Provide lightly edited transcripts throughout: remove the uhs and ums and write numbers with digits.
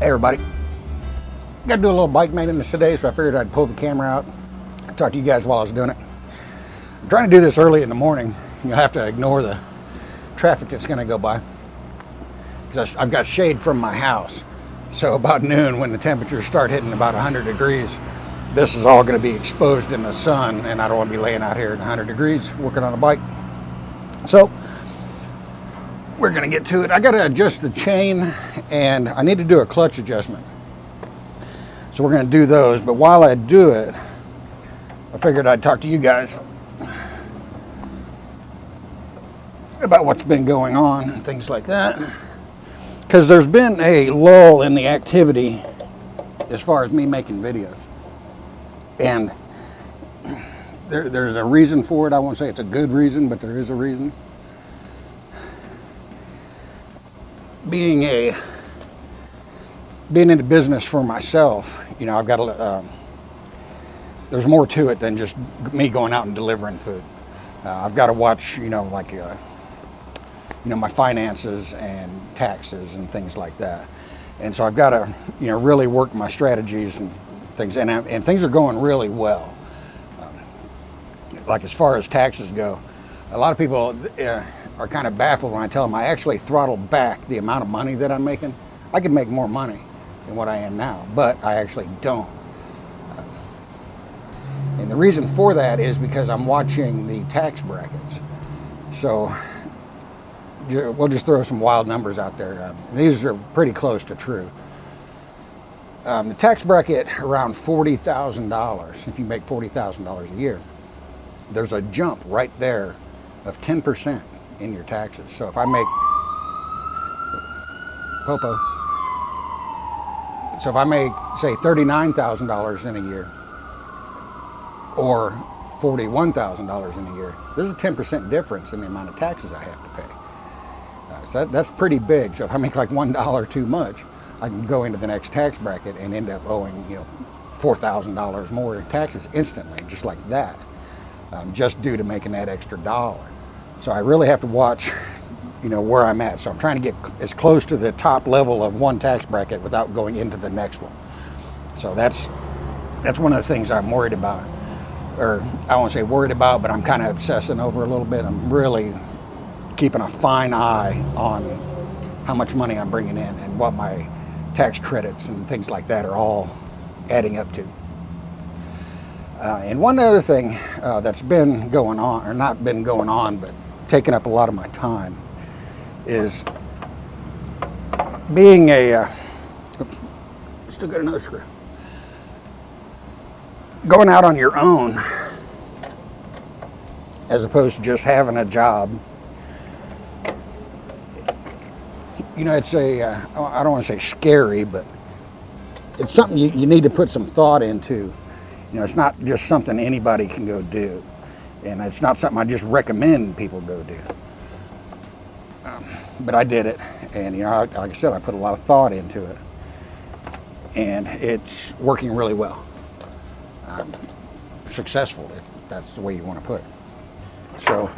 Hey everybody, got to do a little bike maintenance today, so I figured I'd pull the camera out and talk to you guys while I was doing it. I'm trying to do this early in the morning. You'll have to ignore the traffic that's going to go by, because I've got shade from my house. So about noon, when the temperatures start hitting about 100 degrees, this is all going to be exposed in the sun, and I don't want to be laying out here in 100 degrees working on a bike. So we're going to get to it. I got to adjust the chain, and I need to do a clutch adjustment. So we're going to do those, but while I do it, I figured I'd talk to you guys about what's been going on and things like that, because there's been a lull in the activity as far as me making videos, and there's a reason for it. I won't say it's a good reason, but there is a reason. Being into business for myself, you know, I've got to, there's more to it than just me going out and delivering food. I've got to watch, you know, like, my finances and taxes and things like that. And so I've got to, really work my strategies and things, and things are going really well. Like as far as taxes go, a lot of people are kind of baffled when I tell them I actually throttled back the amount of money that I'm making. I could make more money than what I am now, but I actually don't. And the reason for that is because I'm watching the tax brackets. So we'll just throw some wild numbers out there. These are pretty close to true. The tax bracket around $40,000, if you make $40,000 a year, there's a jump right there of 10% in your taxes. So if I make, so if I make, say, $39,000 in a year, or $41,000 in a year, there's a 10% difference in the amount of taxes I have to pay. So that's pretty big. So if I make like $1 too much, I can go into the next tax bracket and end up owing, $4,000 more in taxes instantly, just like that, just due to making that extra dollar. So I really have to watch, where I'm at. So I'm trying to get as close to the top level of one tax bracket without going into the next one. So that's one of the things I'm worried about, or I won't say worried about, but I'm kind of obsessing over a little bit. I'm really keeping a fine eye on how much money I'm bringing in and what my tax credits and things like that are all adding up to. And one other thing that's been going on, or not been going on, but taking up a lot of my time, is being still got another screw. Going out on your own, as opposed to just having a job. It's I don't want to say scary, but it's something you need to put some thought into. It's not just something anybody can go do. And it's not something I just recommend people go do. But I did it. And, like I said, I put a lot of thought into it. And it's working really well. Successful, if that's the way you want to put it. So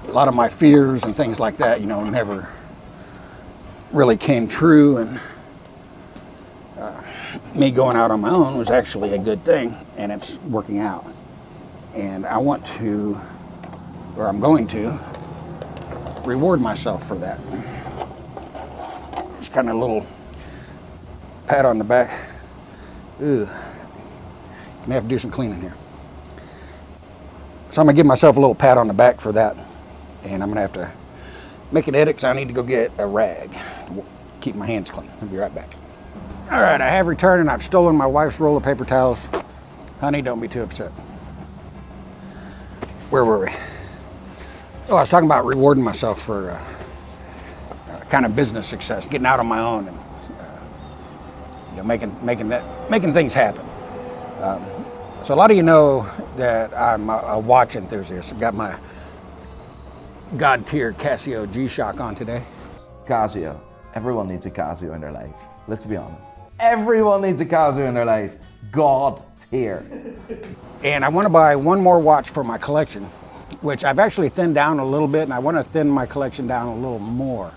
a lot of my fears and things like that, never really came true, and me going out on my own was actually a good thing, and it's working out. And I want to, or I'm going to, reward myself for that. Just kind of a little pat on the back. May have to do some cleaning here. So I'm gonna give myself a little pat on the back for that, and I'm gonna have to make an edit because I need to go get a rag to keep my hands clean. I'll be right back. All right, I have returned, and I've stolen my wife's roll of paper towels. Honey, don't be too upset. Where were we? Oh, I was talking about rewarding myself for kind of business success, getting out on my own, and making things happen. So a lot of you know that I'm a watch enthusiast. I got my God tier Casio G-Shock on today. Casio. Everyone needs a Casio in their life. Let's be honest. Everyone needs a Casio in their life. God tier. And I want to buy one more watch for my collection, which I've actually thinned down a little bit, and I want to thin my collection down a little more.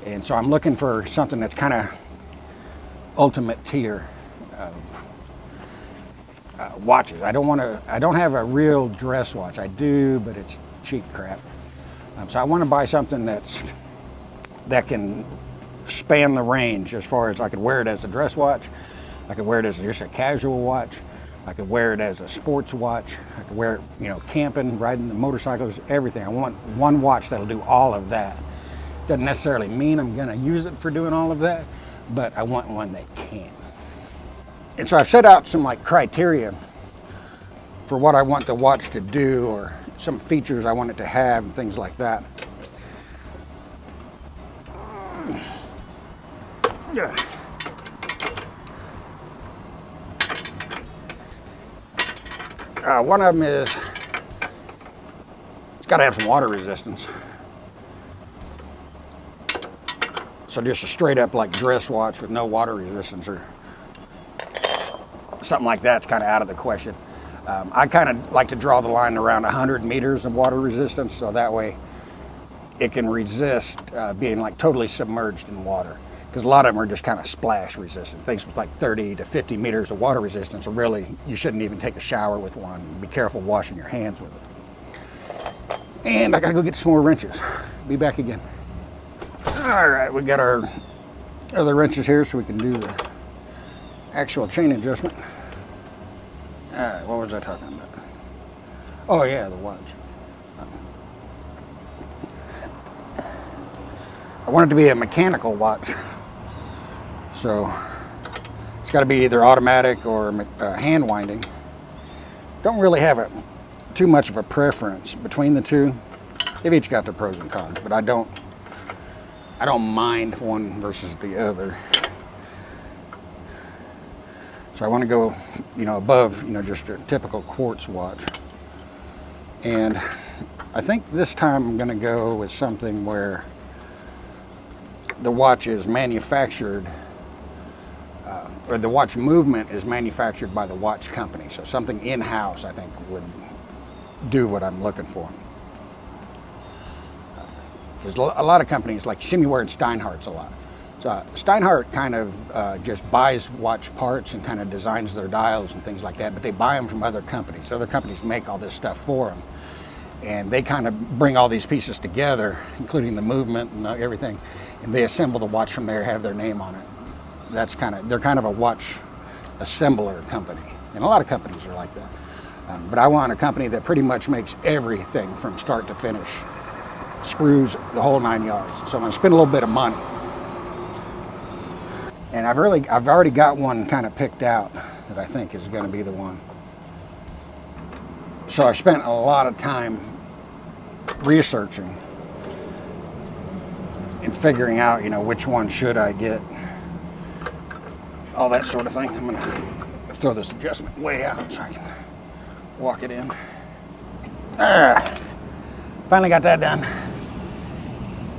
And so I'm looking for something that's kind of ultimate tier of watches. I don't have a real dress watch. I do, but it's cheap crap. So I want to buy something that can span the range as far as I could wear it as a dress watch. I could wear it as just a casual watch. I could wear it as a sports watch. I could wear it, you know, camping, riding the motorcycles, everything. I want one watch that'll do all of that. Doesn't necessarily mean I'm gonna use it for doing all of that, but I want one that can. And so I've set out some like criteria for what I want the watch to do, or some features I want it to have and things like that. Yeah. One of them is, it's got to have some water resistance. So just a straight up like dress watch with no water resistance or something like that's kind of out of the question. I kind of like to draw the line around 100 meters of water resistance, so that way it can resist being like totally submerged in water. Because a lot of them are just kind of splash resistant. Things with like 30 to 50 meters of water resistance are really, you shouldn't even take a shower with one. Be careful washing your hands with it. And I gotta go get some more wrenches. Be back again. All right, we got our other wrenches here so we can do the actual chain adjustment. All right, what was I talking about? Oh yeah, the watch. I want it to be a mechanical watch. So it's got to be either automatic or hand winding. Don't really have too much of a preference between the two. They've each got their pros and cons, but I don't mind one versus the other. So I want to go, you know, above, you know, just a typical quartz watch. And I think this time I'm going to go with something where the watch is manufactured, or the watch movement is manufactured by the watch company. So something in-house, I think, would do what I'm looking for. There's a lot of companies, like you see me wearing Steinhardt's a lot. So Steinhardt kind of just buys watch parts and kind of designs their dials and things like that, but they buy them from other companies. Other companies make all this stuff for them. And they kind of bring all these pieces together, including the movement and everything, and they assemble the watch from there, have their name on it. They're kind of a watch assembler company. And a lot of companies are like that. But I want a company that pretty much makes everything from start to finish. Screws, the whole 9 yards. So I'm gonna spend a little bit of money. And I've already got one kind of picked out that I think is gonna be the one. So I spent a lot of time researching and figuring out, you know, which one should I get, all that sort of thing. I'm gonna throw this adjustment way out so I can walk it in. Finally got that done.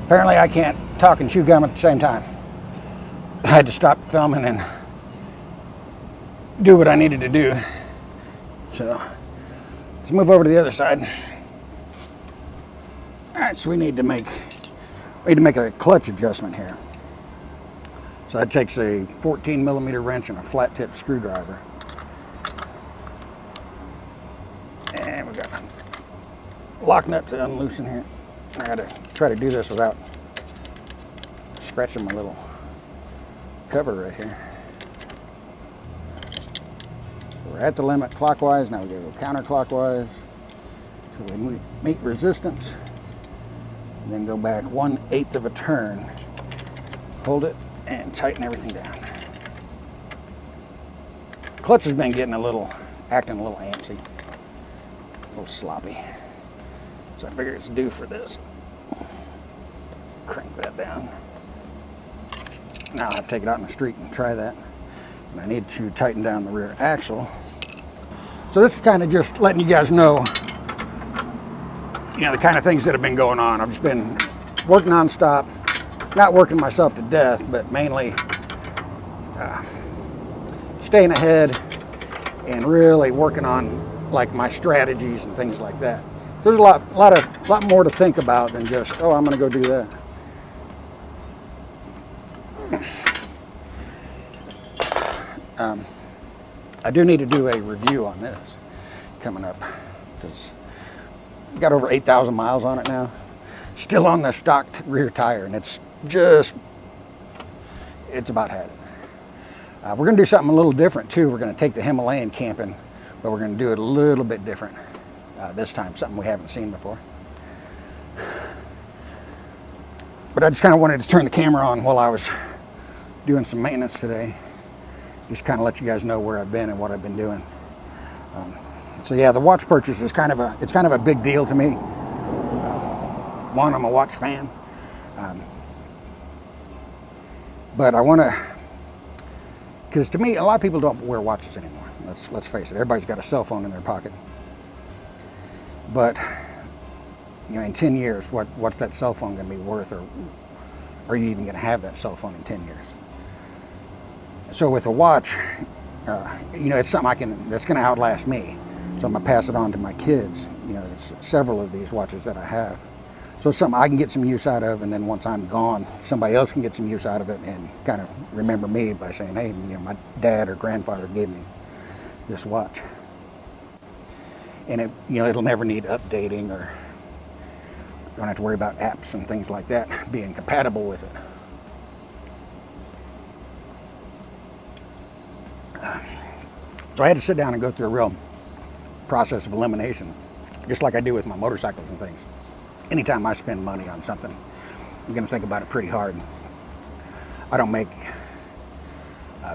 Apparently I can't talk and chew gum at the same time. I had to stop filming and do what I needed to do. So let's move over to the other side. All right, so we need to make a clutch adjustment here. So that takes a 14 millimeter wrench and a flat tip screwdriver. And we got a lock nut to unloosen here. I gotta try to do this without scratching my little cover right here. We're at the limit clockwise, now we gotta go counterclockwise. So we meet resistance, and then go back 1/8 of a turn. Hold it and tighten everything down. Clutch has been getting acting a little antsy, a little sloppy. So I figure it's due for this. Crank that down. Now I have to take it out in the street and try that. And I need to tighten down the rear axle. So this is kind of just letting you guys know, you know, the kind of things that have been going on. I've just been working nonstop, not working myself to death, but mainly staying ahead and really working on like my strategies and things like that. There's a lot more to think about than just, oh, I'm going to go do that. I do need to do a review on this coming up, because got over 8,000 miles on it now. Still on the stock rear tire, and it's about had it. We're going to do something a little different too. We're going to take the Himalayan camping, but we're going to do it a little bit different this time, something we haven't seen before. But I just kind of wanted to turn the camera on while I was doing some maintenance today. Just kind of let you guys know where I've been and what I've been doing. So yeah, the watch purchase is kind of a big deal to me. One, I'm a watch fan. But I want to, because to me, a lot of people don't wear watches anymore. Let's face it, everybody's got a cell phone in their pocket. But you know, in 10 years, what's that cell phone going to be worth, or are you even going to have that cell phone in 10 years? So with a watch, you know, it's something that's going to outlast me. So I'm going to pass it on to my kids. You know, it's several of these watches that I have. So it's something I can get some use out of, and then once I'm gone, somebody else can get some use out of it and kind of remember me by saying, hey, you know, my dad or grandfather gave me this watch. And it, you know, it'll never need updating, or don't have to worry about apps and things like that being compatible with it. So I had to sit down and go through a real process of elimination, just like I do with my motorcycles and things. Anytime I spend money on something, I'm going to think about it pretty hard. I don't make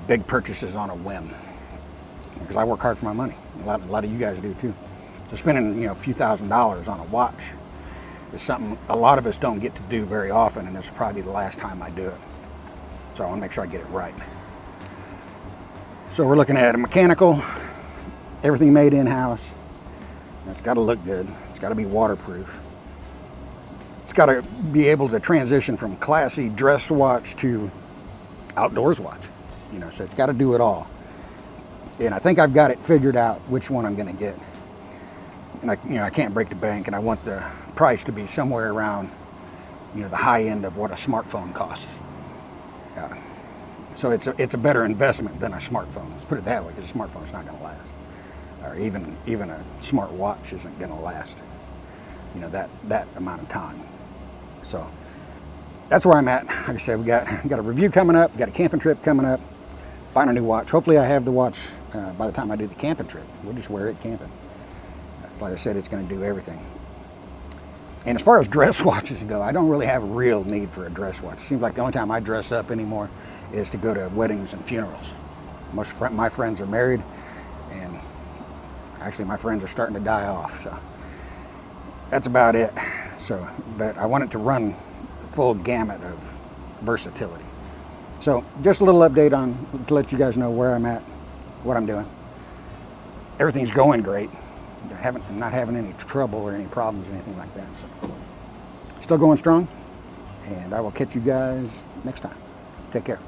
big purchases on a whim, because I work hard for my money. A lot of you guys do too. So spending, you know, a few $1,000s on a watch is something a lot of us don't get to do very often, and this will probably be the last time I do it. So I want to make sure I get it right. So we're looking at a mechanical, everything made in-house. It's got to look good. It's got to be waterproof. It's got to be able to transition from classy dress watch to outdoors watch. You know, so it's got to do it all. And I think I've got it figured out which one I'm going to get. And I can't break the bank, and I want the price to be somewhere around, you know, the high end of what a smartphone costs. So it's a better investment than a smartphone. Let's put it that way, because a smartphone's not going to last, or even a smart watch isn't going to last, you know, that amount of time. So that's where I'm at. Like I said, we got a review coming up, got a camping trip coming up, find a new watch. Hopefully I have the watch by the time I do the camping trip. We'll just wear it camping. Like I said, it's going to do everything. And as far as dress watches go, I don't really have a real need for a dress watch. It seems like the only time I dress up anymore is to go to weddings and funerals. Most of my friends are married, and actually my friends are starting to die off, so that's about it. So, but I want it to run the full gamut of versatility. So just a little update to let you guys know where I'm at, what I'm doing. Everything's going great. I'm not having any trouble or any problems or anything like that. So still going strong, and I will catch you guys next time. Take care.